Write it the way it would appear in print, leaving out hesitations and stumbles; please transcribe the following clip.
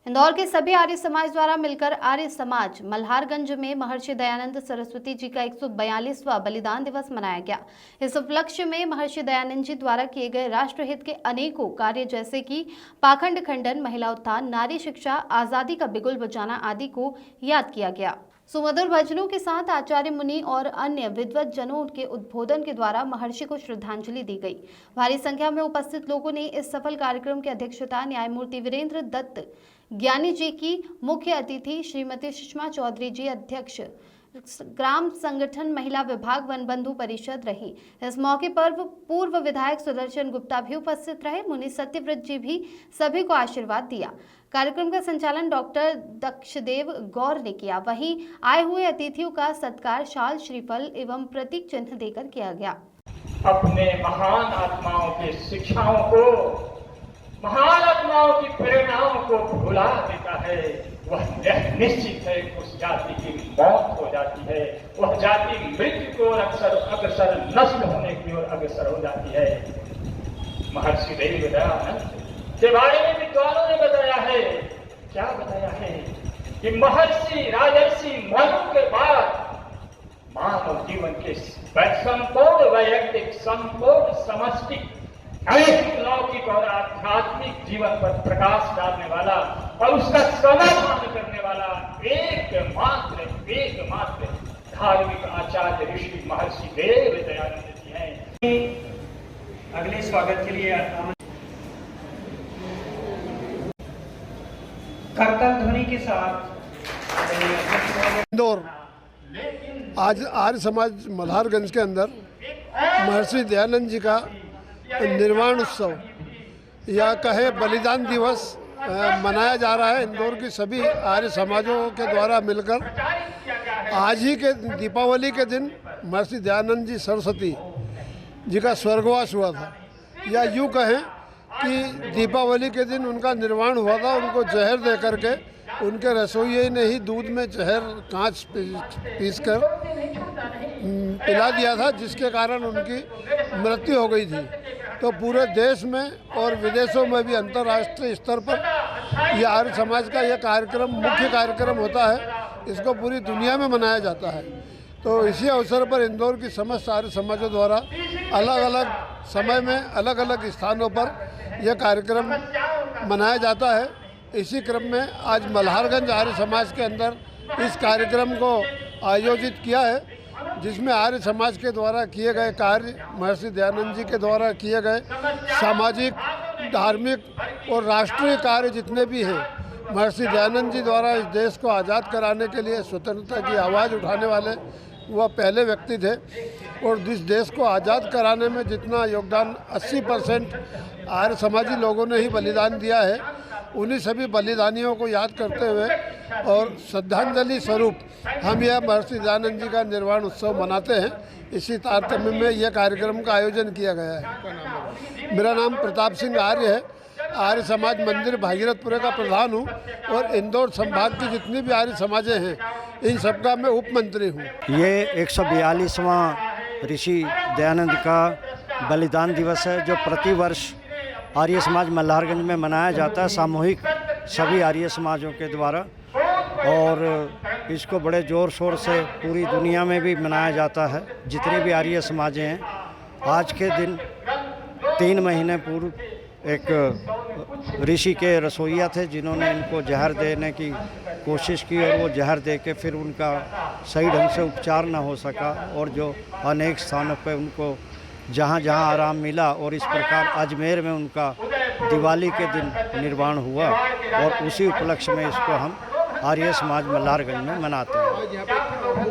इंदौर के सभी आर्य समाज द्वारा मिलकर आर्य समाज मल्हारगंज में महर्षि दयानंद सरस्वती जी का 142वां बलिदान दिवस मनाया गया। इस उपलक्ष्य में महर्षि दयानंद जी द्वारा किए गए राष्ट्रहित के अनेकों कार्य जैसे कि पाखंड खंडन, महिला उत्थान, नारी शिक्षा, आजादी का बिगुल बजाना आदि को याद किया गया। सुमधुर भजनों के साथ आचार्य मुनि और अन्य विद्वत जनों के उद्बोधन के द्वारा महर्षि को श्रद्धांजलि दी गई। भारी संख्या में उपस्थित लोगों ने इस सफल कार्यक्रम की अध्यक्षता न्यायमूर्ति वीरेंद्र दत्त ज्ञानी जी की, मुख्य अतिथि श्रीमती सुषमा चौधरी जी, अध्यक्ष ग्राम संगठन महिला विभाग वनबंधु परिषद रही। इस मौके पर पूर्व विधायक सुदर्शन गुप्ता भी उपस्थित रहे। मुनि सत्यव्रत जी भी सभी को आशीर्वाद दिया। कार्यक्रम का संचालन डॉक्टर दक्षदेव गौर ने किया। वहीं आए हुए अतिथियों का सत्कार शाल, श्रीफल एवं प्रतीक चिन्ह देकर किया गया। अपने महान आत्माओं की शिक्षाओं को, महान आत्माओं की प्रेरणाओं को भुला देता है, वह निश्चित है उस जाति की मौत हो जाती है। वह जाति मृत्यु की ओर अग्रसर नष्ट होने की ओर अग्रसर हो जाती है। महर्षि दयानंद के बारे में विद्वानों ने बताया है, क्या बताया है कि महर्षि राजर्षि मनु के बाद मानव जीवन के संपूर्ण वैयक्तिक, संपूर्ण समष्टि, लौकिक और आध्यात्मिक जीवन पर प्रकाश डालने वाला और उसका समाधान करने वाला एकमात्र धार्मिक आचार्य ऋषि महर्षि दयानंद जी हैं। अगले स्वागत के लिए करताल ध्वनि के साथ इंदौर आज आर्य समाज मल्हारगंज के अंदर महर्षि दयानंद जी का निर्वाण उत्सव या कहे बलिदान दिवस मनाया जा रहा है। इंदौर की सभी आर्य समाजों के द्वारा मिलकर आज ही के दीपावली के दिन महर्षि दयानंद जी सरस्वती जी का स्वर्गवास हुआ था, या यूँ कहें कि दीपावली के दिन उनका निर्वाण हुआ था। उनको जहर दे करके उनके रसोइये ने ही दूध में जहर कांच पीस कर पिला दिया था, जिसके कारण उनकी मृत्यु हो गई थी। तो पूरे देश में और विदेशों में भी अंतर्राष्ट्रीय स्तर पर यह आर्य समाज का यह कार्यक्रम मुख्य कार्यक्रम होता है। इसको पूरी दुनिया में मनाया जाता है। तो इसी अवसर पर इंदौर की समस्त आर्य समाजों द्वारा अलग अलग समय में अलग अलग स्थानों पर यह कार्यक्रम मनाया जाता है। इसी क्रम में आज मल्हारगंज आर्य समाज के अंदर इस कार्यक्रम को आयोजित किया है, जिसमें आर्य समाज के द्वारा किए गए कार्य, महर्षि दयानंद जी के द्वारा किए गए सामाजिक, धार्मिक और राष्ट्रीय कार्य जितने भी हैं, महर्षि दयानंद जी द्वारा इस देश को आज़ाद कराने के लिए, स्वतंत्रता की आवाज़ उठाने वाले वह पहले व्यक्ति थे। और इस देश को आज़ाद कराने में जितना योगदान 80% आर्य समाजी लोगों ने ही बलिदान दिया है, उन्हीं सभी बलिदानियों को याद करते हुए और श्रद्धांजलि स्वरूप हम यह महर्षि दयानंद जी का निर्वाण उत्सव मनाते हैं। इसी तारतम्य में यह कार्यक्रम का आयोजन किया गया है। मेरा नाम प्रताप सिंह आर्य है। आर्य समाज मंदिर भागीरथपुरे का प्रधान हूँ और इंदौर संभाग की जितनी भी आर्य समाजें हैं, इन सबका मैं उप मंत्री हूँ। ये 142वां ऋषि दयानंद का बलिदान दिवस है, जो प्रतिवर्ष आर्य समाज मल्हारगंज में मनाया जाता है, सामूहिक सभी आर्य समाजों के द्वारा। और इसको बड़े ज़ोर शोर से पूरी दुनिया में भी मनाया जाता है। जितने भी आर्य समाजें हैं, आज के दिन 3 महीने पूर्व एक ऋषि के रसोइया थे, जिन्होंने इनको जहर देने की कोशिश की और वो जहर दे के फिर उनका सही ढंग से उपचार ना हो सका, और जो अनेक स्थानों पे उनको जहाँ जहाँ आराम मिला, और इस प्रकार अजमेर में उनका दिवाली के दिन निर्वाण हुआ। और उसी उपलक्ष्य में इसको हम आर्य समाज मल्हारगंज में मनाते हैं।